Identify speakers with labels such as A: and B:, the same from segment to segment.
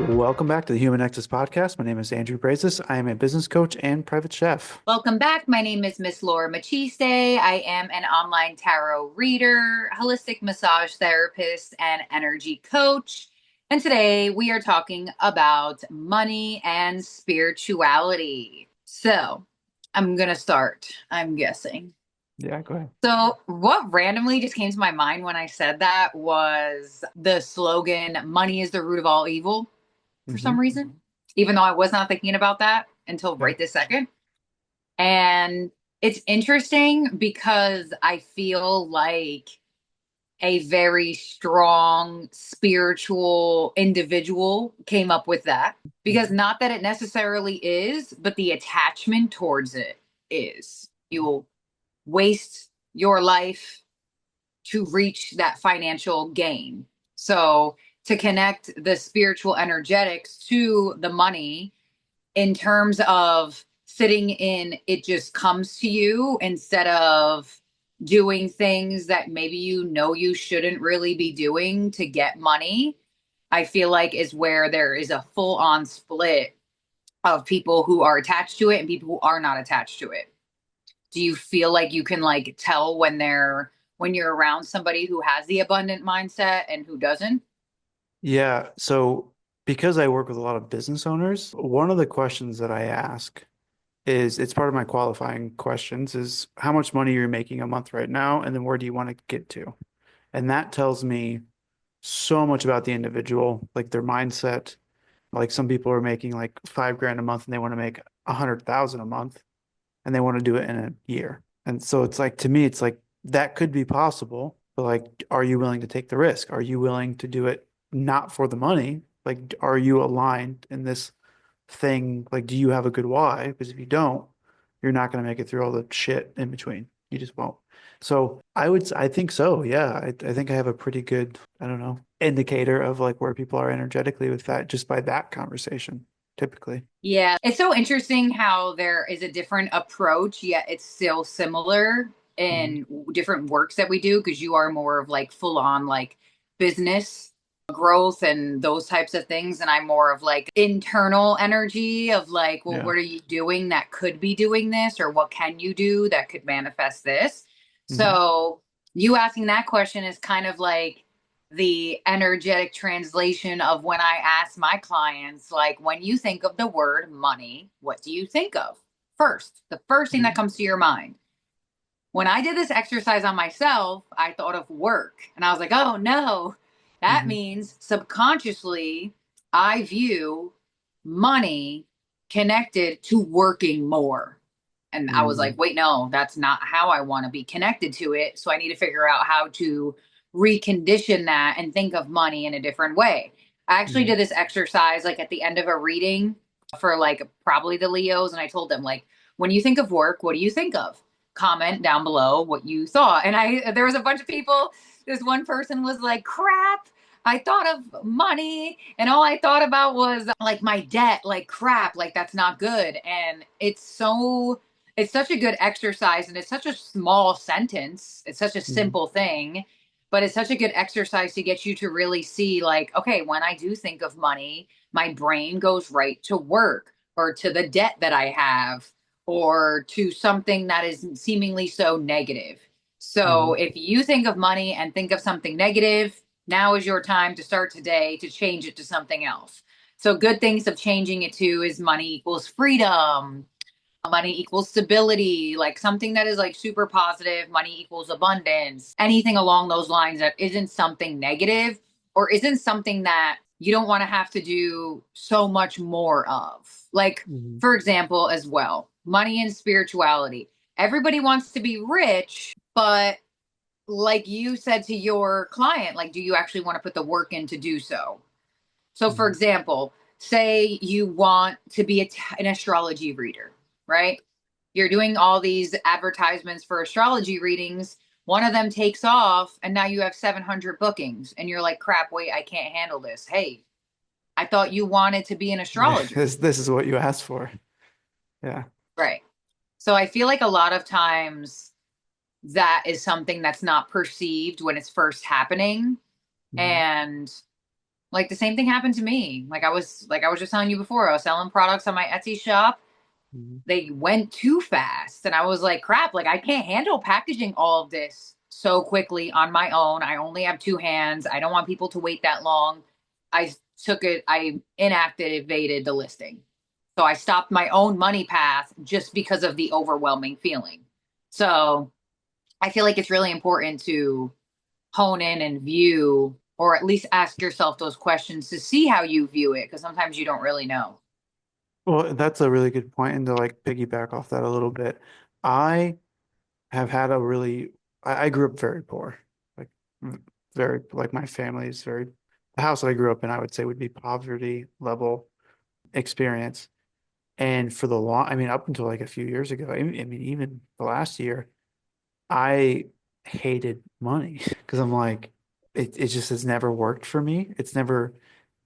A: Welcome back to the Human Nexus podcast. My name is Andrew Brazis. I am a business coach and private chef.
B: Welcome back. My name is Miss Laura Machiste. I am an online tarot reader, holistic massage therapist, and energy coach. And today we are talking about money and spirituality. So I'm going to start, I'm guessing.
A: Yeah, go ahead.
B: So, what randomly just came to my mind when I said that was the slogan, money is the root of all evil, for some
A: Mm-hmm.
B: reason, even though I was not thinking about that until
A: Okay.
B: right this second. And it's interesting because I feel like a very strong spiritual individual came up with that. Because
A: Mhm.
B: not that it necessarily is, but the attachment towards it is. You'll waste your life to reach that financial gain. So, to connect the spiritual energetics to the money in terms of sitting in it just comes to you instead of doing things that maybe you know you shouldn't really be doing to get money, I feel like is where there is a full on split of people who are attached to it and people who are not attached to it. Do you feel like you can like tell when you're around somebody who has the abundant mindset and who doesn't?
A: Yeah, so because I work with a lot of business owners, one of the questions that I ask is it's part of my qualifying questions is how much money you're making a month right now, and then where do you want to get to? And that tells me so much about the individual, like their mindset. Like some people are making like 5 grand a month and they want to make 100,000 a month and they want to do it in a year. And so it's like, to me, it's like that could be possible, but like, are you willing to take the risk? Are you willing to do it not for the money? Like, are you aligned in this thing? Like, do you have a good why? Because if you don't, you're not going to make it through all the shit in between. You just won't. So I think so. Yeah. I think I have a pretty good, I don't know, indicator of like where people are energetically with that just by that conversation, typically.
B: Yeah, it's so interesting how there is a different approach, yet it's still similar
A: Mhm.
B: in different works that we do because you are more of like full on like business growth and those types of things. And I'm more of like internal energy of like, well,
A: Yeah.
B: what are you doing that could be doing this? Or what can you do that could manifest this?
A: Mhm.
B: So you asking that question is kind of like, the energetic translation of when I ask my clients, like, when you think of the word money, what do you think of first? The first thing that
A: Mhm.
B: comes to your mind. When I did this exercise on myself, I thought of work and I was like, oh no, that
A: Mhm.
B: means subconsciously I view money connected to working more. And I was
A: Mhm.
B: like, wait, no, that's not how I want to be connected to it. So I need to figure out how to recondition that and think of money in a different way. I actually
A: Mhm.
B: did this exercise like at the end of a reading for like probably the Leos. And I told them, like, when you think of work, what do you think of? Comment down below what you thought. And there was a bunch of people. This one person was like, crap. I thought of money and all I thought about was like my debt, like crap, like that's not good. And it's such a good exercise and it's such a small sentence. It's such a
A: Mhm.
B: simple thing, but it's such a good exercise to get you to really see like, okay, when I do think of money, my brain goes right to work or to the debt that I have or to something that is seemingly so negative. So
A: Mhm.
B: if you think of money and think of something negative, now is your time to start today to change it to something else. So good things of changing it to is money equals freedom, money equals stability, like something that is like super positive, money equals abundance, anything along those lines that isn't something negative or isn't something that you don't want to have to do so much more of. Like,
A: Mhm.
B: for example, as well, money and spirituality. Everybody wants to be rich, but like you said to your client, like, do you actually want to put the work in to do so? So, for
A: Mhm.
B: example, say you want to be an astrology reader, right? You're doing all these advertisements for astrology readings. One of them takes off, and now you have 700 bookings, and you're like, crap, wait, I can't handle this. Hey, I thought you wanted to be an
A: Yeah,
B: astrologer.
A: this is what you asked for. Yeah.
B: Right. So, I feel like a lot of times that is something that's not perceived when it's first happening.
A: Mhm.
B: And Like the same thing happened to me. Like I was just telling you before, I was selling products on my Etsy shop.
A: Mhm.
B: They went too fast. And I was like, crap, like I can't handle packaging all of this so quickly on my own. I only have two hands. I don't want people to wait that long. I inactivated the listing. So I stopped my own money path just because of the overwhelming feeling. So I feel like it's really important to hone in and view, or at least ask yourself those questions to see how you view it, because sometimes you don't really know.
A: Well, that's a really good point, and to like piggyback off that a little bit, I have had a really, I grew up very poor, like very, like my family is very, the house that I grew up in, I would say would be poverty level experience. And for the long, I mean, up until like a few years ago, I mean, even the last year, I hated money because I'm like, it just has never worked for me. It's never,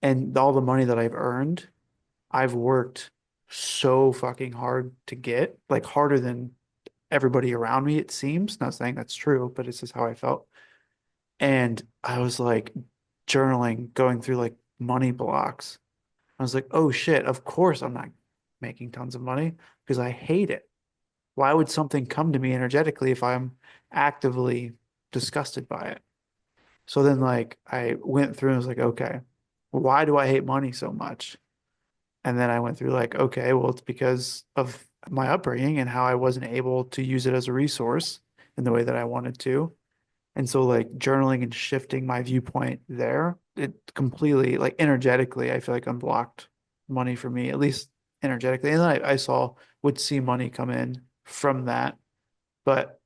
A: and all the money that I've earned, I've worked so fucking hard to get, like harder than everybody around me, it seems. Not saying that's true, but it's just how I felt. And I was like journaling, going through like money blocks. I was like, oh shit, of course I'm not making tons of money because I hate it. Why would something come to me energetically if I'm actively disgusted by it? So then like I went through and was like, okay, why do I hate money so much? And then I went through like, okay, well, it's because of my upbringing and how I wasn't able to use it as a resource in the way that I wanted to. And so like journaling and shifting my viewpoint there, it completely like energetically, I feel like unblocked money for me, at least energetically. And then I saw would see money come in from that. But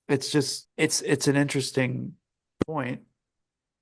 A: it's just it's an interesting point.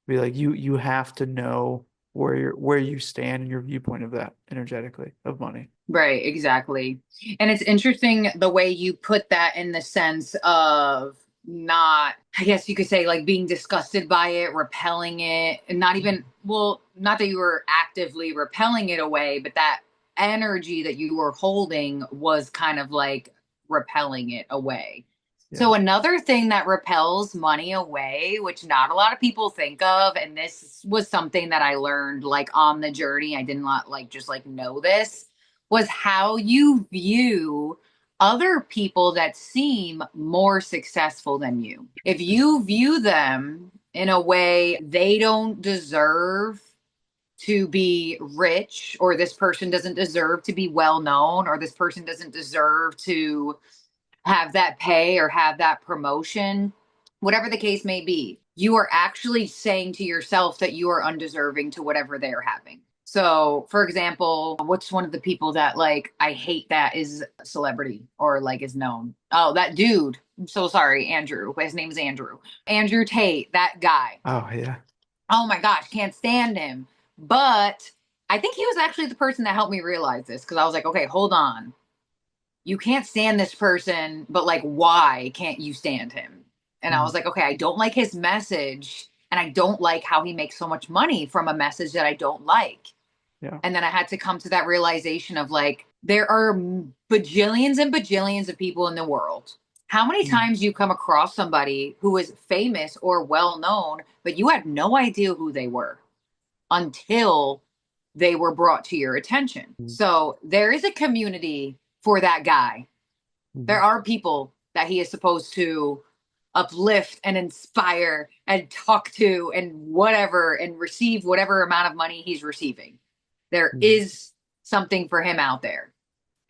A: Be like you have to know where you stand in your viewpoint of that energetically of money.
B: Right, exactly. And it's interesting the way you put that in the sense of not, I guess you could say, like being disgusted by it, repelling it, and not even, well, not that you were actively repelling it away, but that energy that you were holding was kind of like repelling it away.
A: Yeah.
B: So, another thing that repels money away, which not a lot of people think of, and this was something that I learned like on the journey, I did not like just like know this, was how you view other people that seem more successful than you. If you view them in a way they don't deserve to be rich, or this person doesn't deserve to be well known, or this person doesn't deserve to have that pay or have that promotion, whatever the case may be, you are actually saying to yourself that you are undeserving to whatever they're having. So, for example, what's one of the people that like I hate that is a celebrity or like is known? Oh, that dude. I'm so sorry, Andrew. His name is Andrew. Andrew Tate, that guy.
A: Oh yeah.
B: Oh my gosh, can't stand him. But I think he was actually the person that helped me realize this, because I was like, okay, hold on, you can't stand this person, but like, why can't you stand him? And I
A: Mhm.
B: was like, okay, I don't like his message. And I don't like how he makes so much money from a message that I don't like.
A: Yeah.
B: And then I had to come to that realization of like, there are bajillions and bajillions of people in the world. How many
A: Mhm.
B: times you come across somebody who is famous or well known, but you had no idea who they were until they were brought to your attention?
A: Mhm.
B: So there is a community for that guy. There
A: Mhm.
B: are people that he is supposed to uplift and inspire and talk to and whatever, and receive whatever amount of money he's receiving. There
A: Mhm.
B: is something for him out there.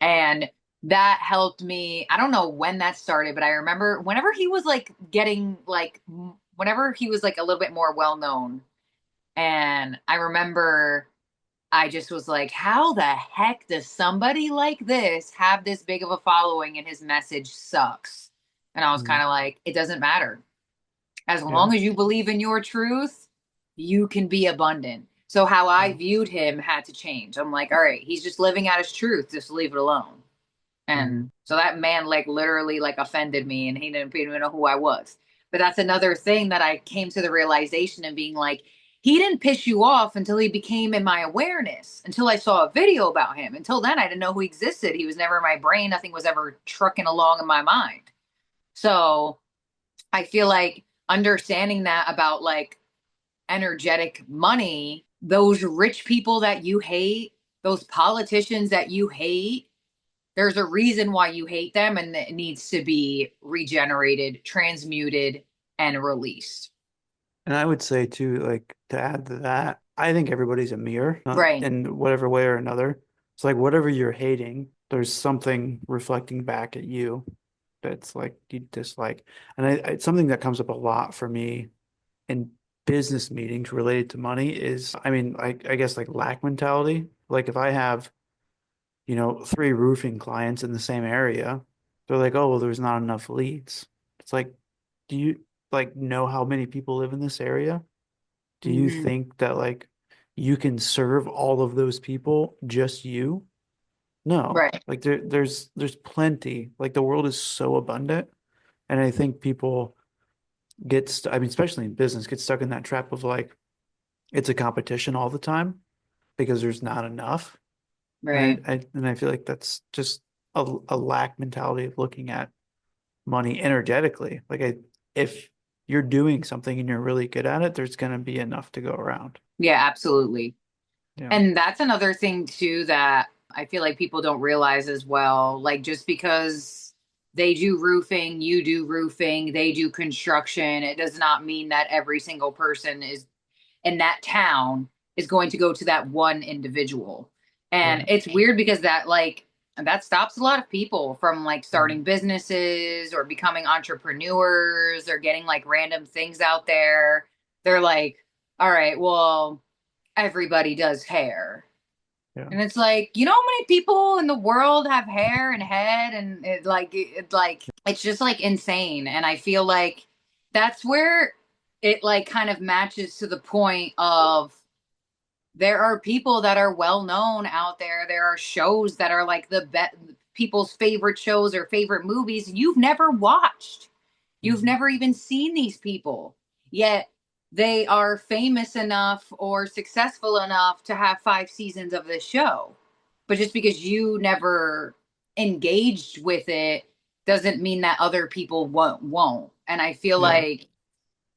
B: And that helped me. I don't know when that started, but I remember whenever he was like getting like, whenever he was like a little bit more well known. And I remember I just was like, how the heck does somebody like this have this big of a following and his message sucks? And I was kind
A: Mhm.
B: of like, it doesn't matter. As
A: Yeah.
B: long as you believe in your truth, you can be abundant. So how I
A: Yeah.
B: viewed him had to change. I'm like, all right, he's just living out his truth. Just leave it alone.
A: Mhm.
B: And so that man like literally like offended me, and he didn't even know who I was. But that's another thing that I came to the realization of being like, he didn't piss you off until he became in my awareness, until I saw a video about him. Until then, I didn't know who existed. He was never in my brain. Nothing was ever trucking along in my mind. So I feel like understanding that about like energetic money those rich people that you hate, those politicians that you hate, there's a reason why you hate them, and it needs to be regenerated, transmuted, and released.
A: And I would say too, like to add to that, I think everybody's a mirror,
B: Right.
A: in whatever way or another. It's like whatever you're hating, there's something reflecting back at you that's like you dislike. And it's something that comes up a lot for me in business meetings related to money is, I mean, I guess like lack mentality. Like if I have, three roofing clients in the same area, they're like, oh, well, there's not enough leads. It's like, do you like know how many people live in this area? Do you
B: Hmm.
A: think that like you can serve all of those people, just you? No.
B: Right.
A: Like there's plenty. Like the world is so abundant. And I think people I mean, especially in business, get stuck in that trap of like it's a competition all the time because there's not enough.
B: Right.
A: And I feel like that's just a lack mentality of looking at money energetically. If you're doing something and you're really good at it, there's gonna be enough to go around.
B: Yeah, absolutely.
A: Yeah.
B: And that's another thing too that I feel like people don't realize as well. Like just because they do roofing, you do roofing, they do construction, it does not mean that every single person is in that town is going to go to that one individual. And
A: Right.
B: it's weird because that stops a lot of people from like
A: Mhm.
B: starting businesses or becoming entrepreneurs or getting like random things out there. They're like, all right, well, everybody does hair.
A: Yeah.
B: And it's like, you know how many people in the world have hair and head and it's just like insane. And I feel like that's where it like kind of matches to the point of there are people that are well known out there. There are shows that are like the people's favorite shows or favorite movies you've never watched. You've
A: Mhm.
B: never even seen these people, yet they are famous enough or successful enough to have 5 seasons of this show. But just because you never engaged with it doesn't mean that other people won't. And I feel
A: Yeah.
B: like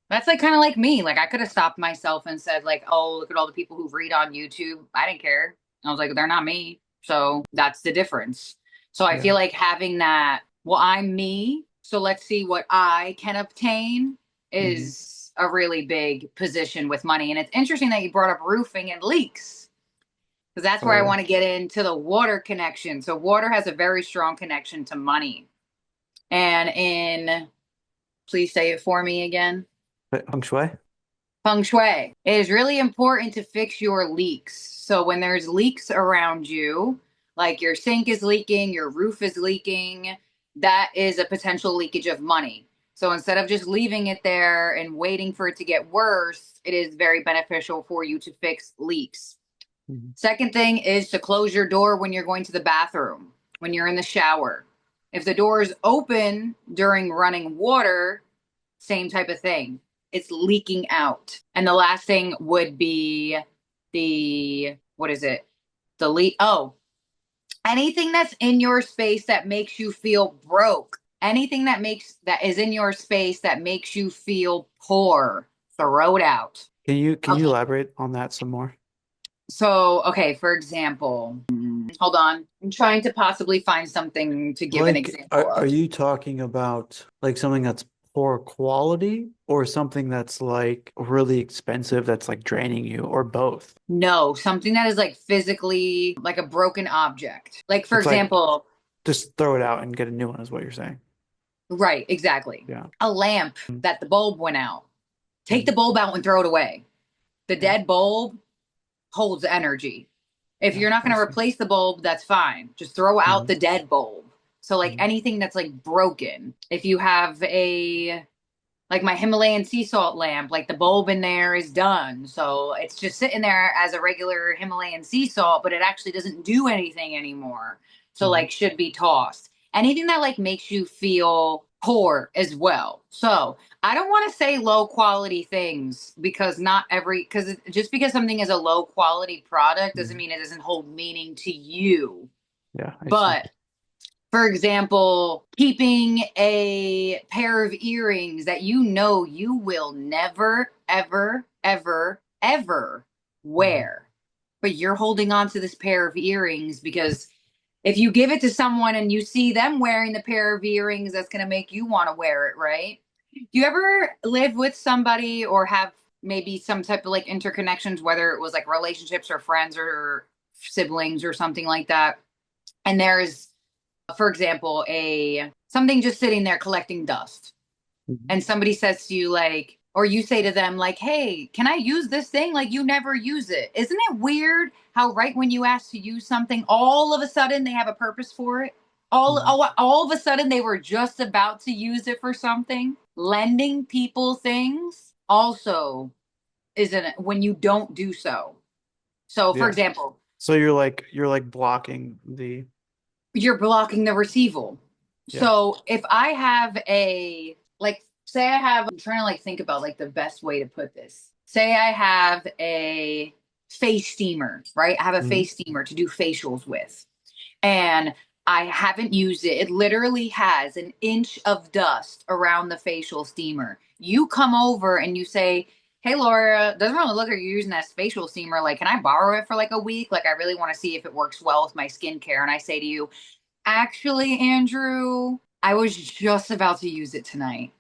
B: that's like kind of like me. Like I could have stopped myself and said like, "Oh, look at all the people who read on YouTube." I didn't care. I was like, "They're not me." So that's the difference. So I feel
A: Yeah.
B: like having that, well, I'm me, so let's see what I can obtain
A: Hmm.
B: is a really big position with money. And it's interesting that you brought up roofing and leaks because that's
A: Oh
B: where I
A: yeah.
B: want to get into the water connection. So water has a very strong connection to money. And please say it for me again.
A: But feng shui?
B: Feng shui. It is really important to fix your leaks. So when there's leaks around you, like your sink is leaking, your roof is leaking, that is a potential leakage of money. So instead of just leaving it there and waiting for it to get worse, it is very beneficial for you to fix leaks.
A: Hmm.
B: Second thing is to close your door when you're going to the bathroom, when you're in the shower. If the door is open during running water, same type of thing. It's leaking out. And the last thing would be what is it? The leak. Oh, anything that's in your space that makes you feel broke. Anything that is in your space that makes you feel poor, throw it out.
A: Can you
B: Okay.
A: elaborate on that some more?
B: So, okay, for example, hold on. I'm trying to possibly find something to give an
A: Like,
B: example
A: are
B: of.
A: you talking about like something that's poor quality or something that's like really expensive that's like draining you or both?
B: No, something that is like physically like a broken object. Like, for
A: It's like
B: example,
A: just throw it out and get a new one is what you're saying.
B: right, exactly.
A: Yeah.
B: A lamp that the bulb went out. Take the
A: Mhm.
B: bulb out and throw it away. The
A: Yeah.
B: dead bulb holds energy. If
A: Yeah.
B: you're not
A: I
B: going to
A: see.
B: replace the bulb, that's fine. Just throw out
A: Hmm.
B: the dead bulb. So, like
A: Hmm.
B: anything that's like broken, if you have like my Himalayan sea salt lamp, like the bulb in there is done. So it's just sitting there as a regular Himalayan sea salt, but it actually doesn't do anything anymore. So
A: Hmm.
B: like should be tossed. Anything that like makes you feel poor as well. So I don't want to say low quality things because not every, because just because something is a low quality product doesn't
A: Hmm.
B: mean it doesn't hold meaning to you.
A: Yeah, I see.
B: But for example, keeping a pair of earrings that you know you will never, ever, ever, ever
A: Mhm.
B: wear. But you're holding on to this pair of earrings because if you give it to someone and you see them wearing the pair of earrings, that's going to make you want to wear it, right? Do you ever live with somebody or have maybe some type of like interconnections, whether it was like relationships or friends or siblings or something like that? And there's, for example, a something just sitting there collecting dust
A: Mhm.
B: and somebody says to you like, or you say to them like, hey, can I use this thing? Like, you never use it. Isn't it weird how right when you ask to use something, all of a sudden they have a purpose for it?
A: Mhm.
B: All of a sudden they were just about to use it for something. Lending people things also isn't when you don't do so. So for
A: Yeah.
B: example,
A: So you're like blocking the
B: you're blocking the receival.
A: yeah.
B: So if I have a like say I have I'm trying to like think about like the best way to put this. Say I have a face steamer, right? I have a
A: Mhm.
B: face steamer to do facials with. And I haven't used it. It literally has an inch of dust around the facial steamer. You come over and you say, hey Laura, doesn't really look like you're using that facial steamer. Like, can I borrow it for like a week? Like, I really want to see if it works well with my skincare. And I say to you, actually, Andrew, I was just about to use it tonight,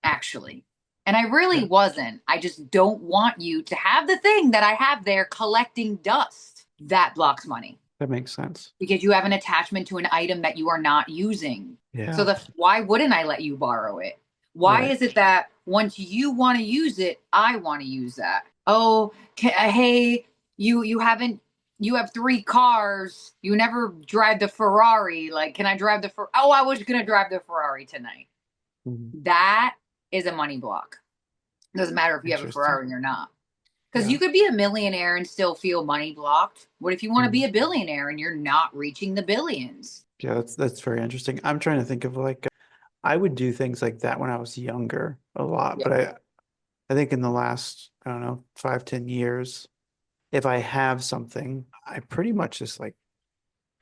B: actually. And I really
A: Yeah,
B: wasn't. I just don't want you to have the thing that I have there collecting dust. That blocks money
A: that makes sense.
B: because you have an attachment to an item that you are not using. So
A: Yeah.
B: the why wouldn't I let you borrow it? Why
A: Right.
B: is it that once you want to use it, I want to use that? Oh, hey, you haven't you have three cars. You never drive the Ferrari. Like, can I drive the Oh, I was gonna drive the Ferrari tonight.
A: Mhm.
B: That is a money block. Doesn't matter if you have a
A: Interesting.
B: Ferrari or not. Because
A: Yeah.
B: you could be a millionaire and still feel money blocked. What if you want to be
A: Mhm.
B: a billionaire and you're not reaching the billions?
A: Yeah, that's very interesting. I'm trying to think of like I would do things like that when I was younger a lot,
B: Yeah.
A: but I think in the last, I don't know, 5, 10 years, if I have something, I pretty much just like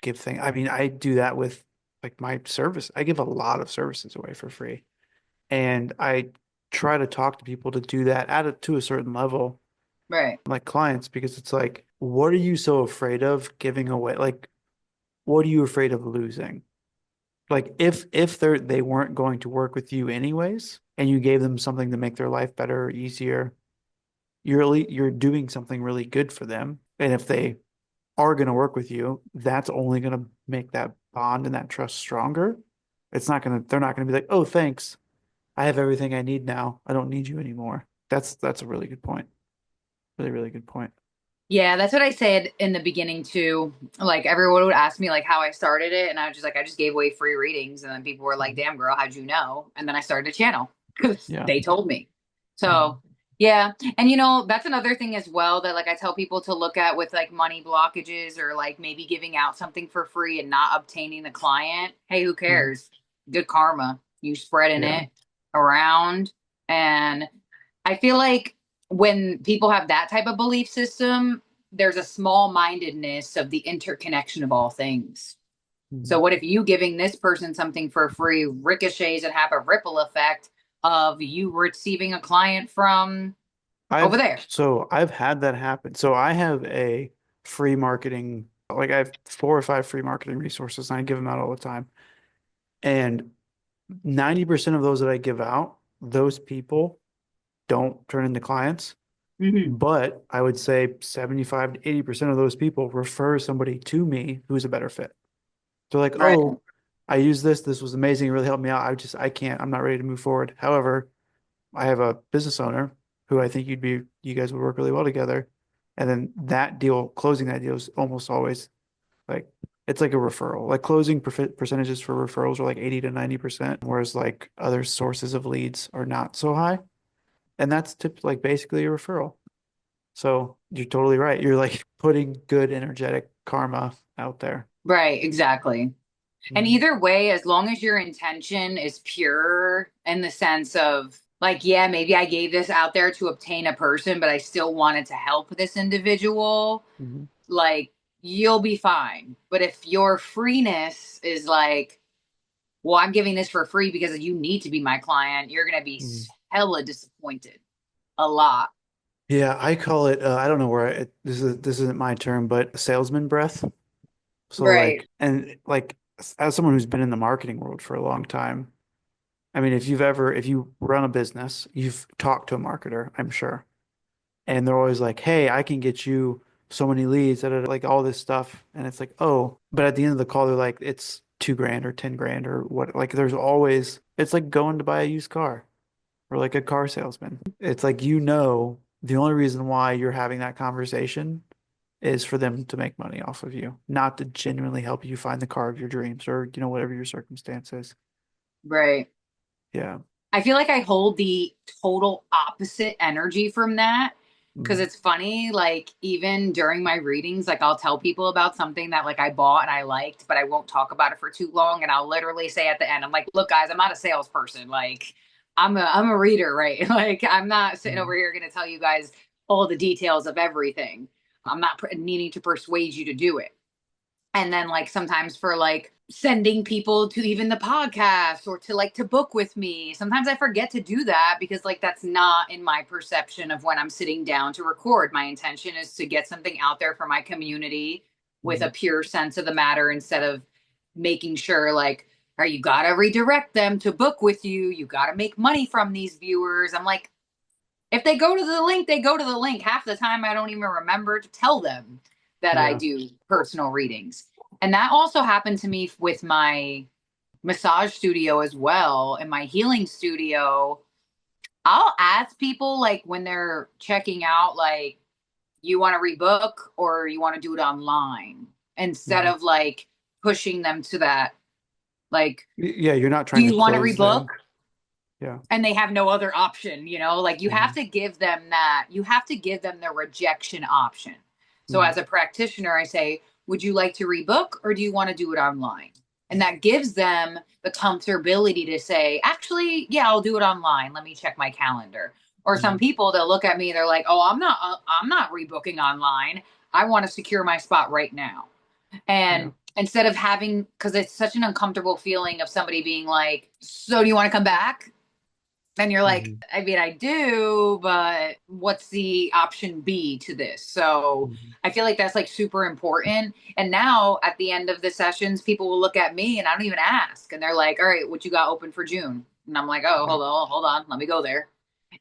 A: give things. I mean, I do that with like my service. I give a lot of services away for free. And I try to talk to people to do that at to a certain level,
B: Right.
A: like clients, because it's like, what are you so afraid of giving away? Like, what are you afraid of losing? Like if they weren't going to work with you anyways, and you gave them something to make their life better or easier, you're doing something really good for them. And if they are going to work with you, that's only going to make that bond and that trust stronger. They're not going to be like, oh, thanks. I have everything I need now. I don't need you anymore. That's a really good point. Really, really good point.
B: Yeah, that's what I said in the beginning too. Like everyone would ask me like how I started it, and I was just like, I just gave away free readings, and then people were like,
A: Mhm.
B: "Damn, girl, how'd you know?" And then I started a channel because
A: Yeah.
B: they told me.
A: Mhm.
B: So yeah, and that's another thing as well that like I tell people to look at with like money blockages or like maybe giving out something for free and not obtaining the client. Hey, who
A: Mhm.
B: cares? Good karma. You spreading
A: Yeah.
B: it around, and I feel like when people have that type of belief system, there's a small mindedness of the interconnection of all things. So,
A: Mhm.
B: what if you giving this person something for free ricochets and have a ripple effect of you receiving a client from over there?
A: I've had that happen. So I have a free marketing, like I have 4 or 5 free marketing resources and I give them out all the time. And 90% of those that I give out, those people don't turn into clients.
B: Hmm.
A: But I would say 75 to 80% of those people refer somebody to me who's a better fit. They're like,
B: Right.
A: oh, I use this. This was amazing. It really helped me out. I can't, I'm not ready to move forward. However, I have a business owner who I think you guys would work really well together. And then closing that deal is almost always like, it's like a referral. Like closing percentages for referrals are like 80 to 90%, whereas like other sources of leads are not so high. And that's like basically a referral. So you're totally right. You're like putting good energetic karma out there.
B: Right. Exactly. And
A: Mhm.
B: either way, as long as your intention is pure in the sense of, like, yeah, maybe I gave this out there to obtain a person, but I still wanted to help this individual,
A: Mhm.
B: like, you'll be fine. But if your freeness is like, well, I'm giving this for free because you need to be my client, you're going to be
A: Mhm.
B: hella disappointed a lot.
A: Yeah, I call it, I don't know where this isn't my term, but salesman breath. So
B: Right.
A: like, and like, as someone who's been in the marketing world for a long time, I mean, if you run a business, you've talked to a marketer, I'm sure. And they're always like, hey, I can get you so many leads, da, da, da, like all this stuff. And it's like, oh, but at the end of the call, they're like, it's 2 grand or 10 grand or what. Like, there's always, it's like going to buy a used car or like a car salesman. It's like, the only reason why you're having that conversation is for them to make money off of you, not to genuinely help you find the car of your dreams or, whatever your circumstance is.
B: Right.
A: Yeah.
B: I feel like I hold the total opposite energy from that because
A: Mhm.
B: it's funny. Like, even during my readings, like, I'll tell people about something that like I bought and I liked, but I won't talk about it for too long. And I'll literally say at the end, I'm like, look, guys, I'm not a salesperson. Like, I'm a reader, right? Like, I'm not sitting over
A: Mhm.
B: here going to tell you guys all the details of everything. I'm not needing to persuade you to do it. And then like sometimes for like sending people to even the podcast or to like to book with me, sometimes I forget to do that because like that's not in my perception of when I'm sitting down to record. My intention is to get something out there for my community with a
A: Mhm.
B: pure sense of the matter instead of making sure like, or you got to redirect them to book with you, you got to make money from these viewers. I'm like, if they go to the link, they go to the link. Half the time, I don't even remember to tell them that I
A: Yeah.
B: do personal readings. And that also happened to me with my massage studio as well. In my healing studio, I'll ask people like when they're checking out, like, you want to rebook or you want to do it online instead
A: Mhm.
B: of like pushing them to that. Like,
A: Yeah, you're not
B: do
A: trying to
B: you want to
A: close
B: rebook?
A: them. Yeah.
B: And they have no other option, like you have
A: Mhm.
B: to give them that, you have to give them the rejection option. So
A: Mhm.
B: as a practitioner, I say, would you like to rebook or do you want to do it online? And that gives them the comfortability to say, actually, yeah, I'll do it online, let me check my calendar. Or some
A: Mhm.
B: people, they'll look at me, they're like, oh, I'm not rebooking online, I want to secure my spot right now.
A: Yeah.
B: And instead of having, because it's such an uncomfortable feeling of somebody being like, so do you want to come back? And you're like,
A: Mhm.
B: I mean, I do, but what's the option B to this? So
A: Mhm.
B: I feel like that's like super important. And now at the end of the sessions, people will look at me and I don't even ask. And they're like, all right, what you got open for June? And I'm like, oh,
A: Yeah.
B: hold on, let me go there.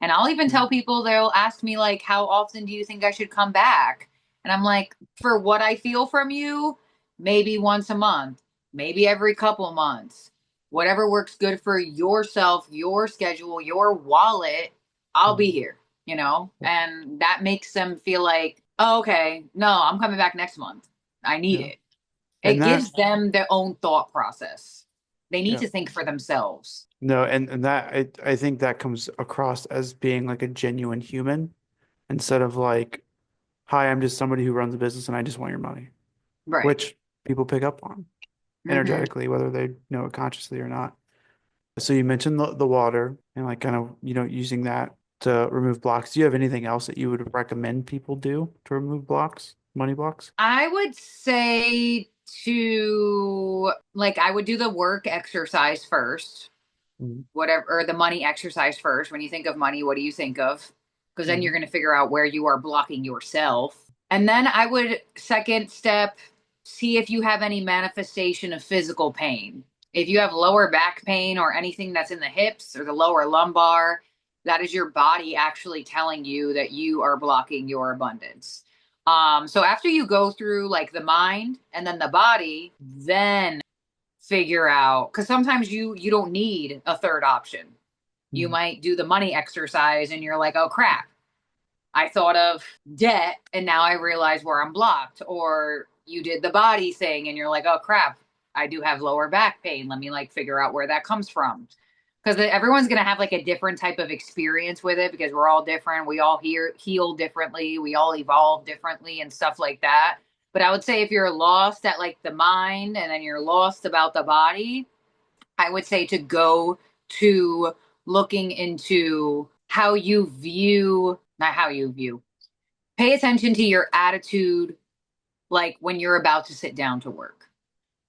B: And I'll even
A: Yeah.
B: tell people, they'll ask me, like, how often do you think I should come back? And I'm like, for what I feel from you, maybe once a month, maybe every couple months, whatever works good for yourself, your schedule, your wallet, I'll be
A: Mhm.
B: here. And that makes them feel like, oh, okay, no, I'm coming back next month. I need
A: Yeah.
B: it.
A: And
B: It gives
A: that,
B: them their own thought process. They need
A: yeah.
B: to think for themselves.
A: No, and that I think that comes across as being like a genuine human instead of like, hi, I'm just somebody who runs a business and I just want your money,
B: Right.
A: which people pick up on
B: Hmm.
A: energetically, whether they know it consciously or not. So you mentioned the water and like kind of, using that to remove blocks. Do you have anything else that you would recommend people do to remove blocks, money blocks?
B: I would say to like I would do the work exercise first,
A: Mhm.
B: whatever, or the money exercise first. When you think of money, what do you think of? Because then you're
A: Mhm.
B: going to figure out where you are blocking yourself. And then I would, second step, see if you have any manifestation of physical pain. If you have lower back pain or anything that's in the hips or the lower lumbar, that is your body actually telling you that you are blocking your abundance. So after you go through like the mind and then the body, then figure out, because sometimes you don't need a third option. You
A: Mhm.
B: might do the money exercise and you're like, oh crap, I thought of debt and now I realize where I'm blocked. Or you did the body thing and you're like, oh crap, I do have lower back pain, let me like figure out where that comes from. Because everyone's going to have like a different type of experience with it because we're all different, we all heal differently, we all evolve differently and stuff like that. But I would say if you're lost at like the mind and then you're lost about the body, I would say to go to looking into how you view, not how you view, pay attention to your attitude, like when you're about to sit down to work.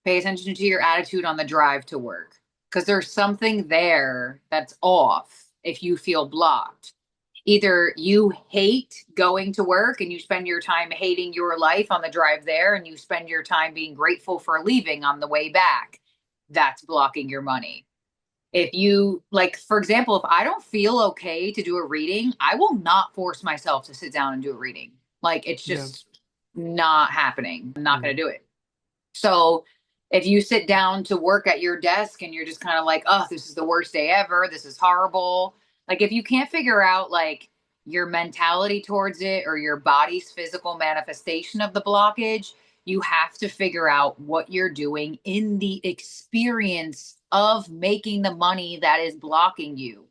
B: Pay attention to your attitude on the drive to work because there's something there that's off if you feel blocked. Either you hate going to work and you spend your time hating your life on the drive there, and you spend your time being grateful for leaving on the way back. That's blocking your money. If you, like, for example, if I don't feel okay to do a reading, I will not force myself to sit down and do a reading. Like, it's
A: Yeah.
B: just not happening. I'm not going
A: Mm.
B: to do it. So if you sit down to work at your desk and you're just kind of like, oh, this is the worst day ever, this is horrible. Like, if you can't figure out like your mentality towards it or your body's physical manifestation of the blockage, you have to figure out what you're doing in the experience of making the money that is blocking you.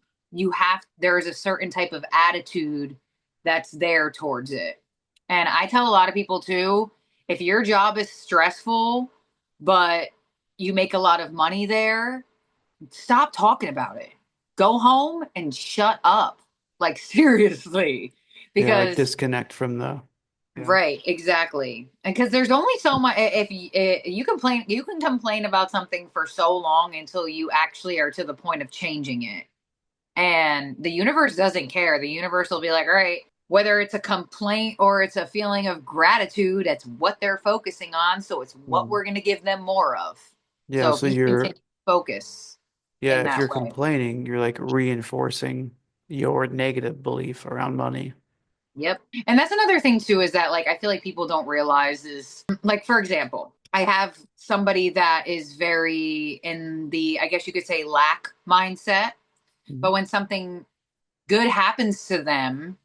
B: There is a certain type of attitude that's there towards it. And I tell a lot of people too, if your job is stressful, but you make a lot of money there, stop talking about it. Go home and shut up. Like, seriously.
A: Yeah, like
B: Because,
A: disconnect from the, yeah.
B: right, exactly. And because there's only so much, if you can complain about something for so long until you actually are to the point of changing it. And the universe doesn't care. The universe will be like, all right, whether it's a complaint or it's a feeling of gratitude, that's what they're focusing on. So it's what
A: Mm.
B: we're going to give them more of.
A: Yeah,
B: So if
A: so
B: you continue
A: you're,
B: to focus
A: yeah,
B: in
A: if
B: that
A: you're
B: way.
A: complaining, you're like reinforcing your negative belief around money.
B: Yep. And that's another thing too, is that like, I feel like people don't realize is like, for example, I have somebody that is very in the, I guess you could say, lack mindset.
A: Mhm.
B: But when something good happens to them,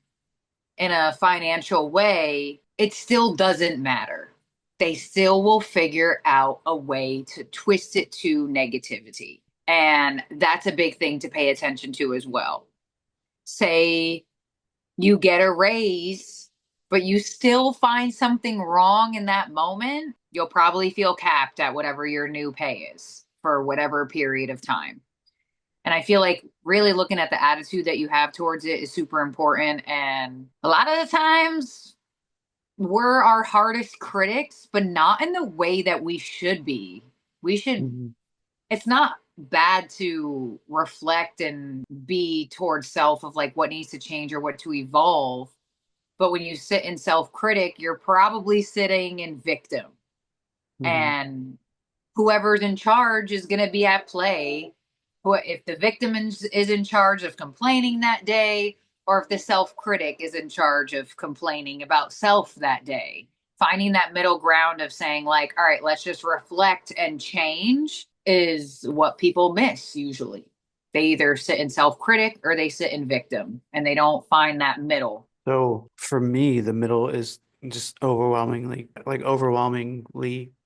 B: in a financial way, it still doesn't matter. They still will figure out a way to twist it to negativity. And that's a big thing to pay attention to as well. Say you get a raise, but you still find something wrong in that moment, you'll probably feel capped at whatever your new pay is for whatever period of time. And I feel like really looking at the attitude that you have towards it is super important. And a lot of the times we're our hardest critics, but not in the way that we should be. We should,
A: Mhm.
B: it's not bad to reflect and be towards self of like what needs to change or what to evolve. But when you sit in self critic, you're probably sitting in victim.
A: Mhm.
B: And whoever's in charge is going to be at play. If the victim is in charge of complaining that day, or if the self critic is in charge of complaining about self that day. Finding that middle ground of saying, like, all right, let's just reflect and change is what people miss usually. They either sit in self critic or they sit in victim, and they don't find that middle.
A: So for me, the middle is just overwhelmingly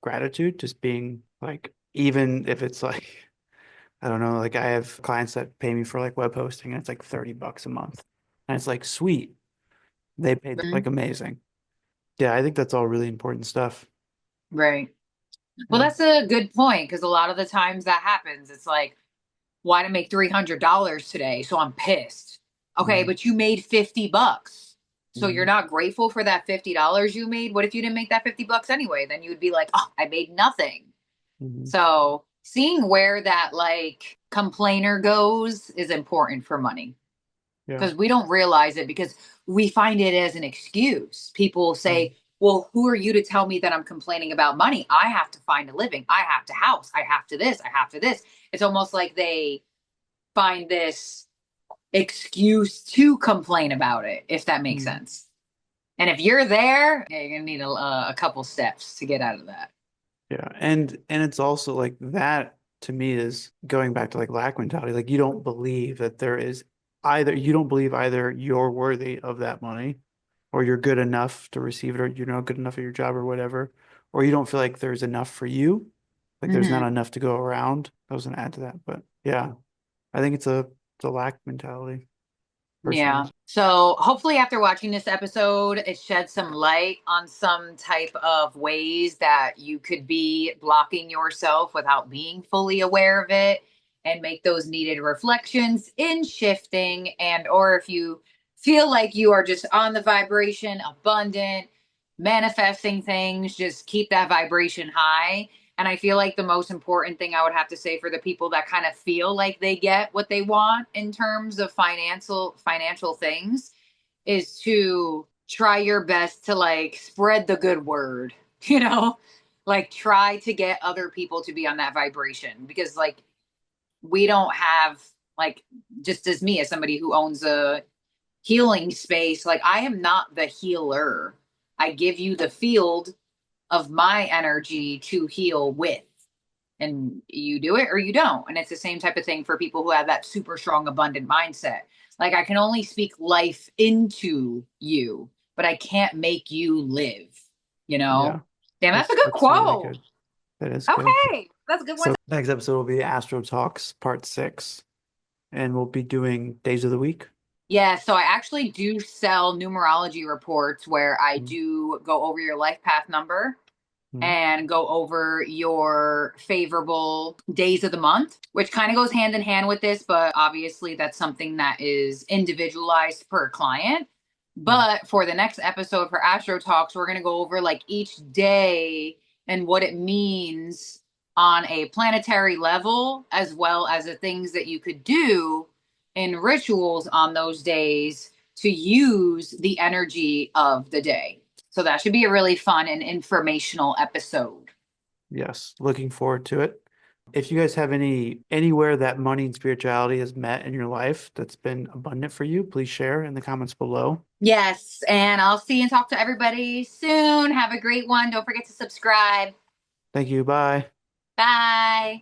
A: gratitude, just being like, even if it's like, I don't know, like I have clients that pay me for like web hosting and it's like $30 a month. And it's like, sweet. They paid like
B: Mhm.
A: amazing. Yeah, I think that's all really important stuff.
B: Right. Well,
A: Yeah.
B: that's a good point because a lot of the times that happens. It's like, why to make $300 today? So I'm pissed. Okay,
A: Mhm.
B: but you made $50. So you're
A: Mhm.
B: not grateful for that $50 you made. What if you didn't make that $50 anyway? Then you would be like, oh, I made nothing.
A: Mhm.
B: So seeing where that like complainer goes is important for money
A: Yeah.
B: because we don't realize it because we find it as an excuse. People
A: Mhm.
B: say, well, who are you to tell me that I'm complaining about money? I have to find a living. I have to house. I have to this. I have to this. It's almost like they find this excuse to complain about it, if that makes
A: Mhm.
B: sense. And if you're there, yeah, you're gonna need a couple steps to get out of that.
A: Yeah. And it's also like that to me is going back to like lack mentality. Like you don't believe that there is either you don't believe either you're worthy of that money or you're good enough to receive it or you're not good enough at your job or whatever, or you don't feel like there's enough for you. Like there's not
B: Hmm.
A: enough to go around. I was gonna add to that, but yeah, I think it's a lack mentality personally.
B: Yeah. So hopefully, after watching this episode, it sheds some light on some type of ways that you could be blocking yourself without being fully aware of it and make those needed reflections in shifting. And, or if you feel like you are just on the vibration, abundant, manifesting things, just keep that vibration high. And I feel like the most important thing I would have to say for the people that kind of feel like they get what they want in terms of financial things is to try your best to like spread the good word, you know? Like try to get other people to be on that vibration because like we don't have like just as me as somebody who owns a healing space, like I am not the healer. I give you the field of my energy to heal with. And you do it or you don't. And it's the same type of thing for people who have that super strong, abundant mindset. Like I can only speak life into you, but I can't make you live, you know?
A: Yeah.
B: Damn, that's a good
A: That's really
B: quote.
A: good. That is good.
B: Okay. That's a good one.
A: So next episode will be Astro Talks Part 6, and we'll be doing days of the week.
B: Yeah, so I actually do sell numerology reports where I
A: Mhm.
B: do go over your life path number
A: Mhm.
B: and go over your favorable days of the month, which kind of goes hand in hand with this, but obviously that's something that is individualized per client.
A: Mhm.
B: But for the next episode for Astro Talks, we're going to go over like each day and what it means on a planetary level, as well as the things that you could do in rituals on those days to use the energy of the day. So that should be a really fun and informational episode.
A: Yes, looking forward to it. If you guys have anywhere that money and spirituality has met in your life that's been abundant for you, please share in the comments below.
B: Yes, and I'll see and talk to everybody soon. Have a great one. Don't forget to subscribe.
A: Thank you. Bye.
B: Bye.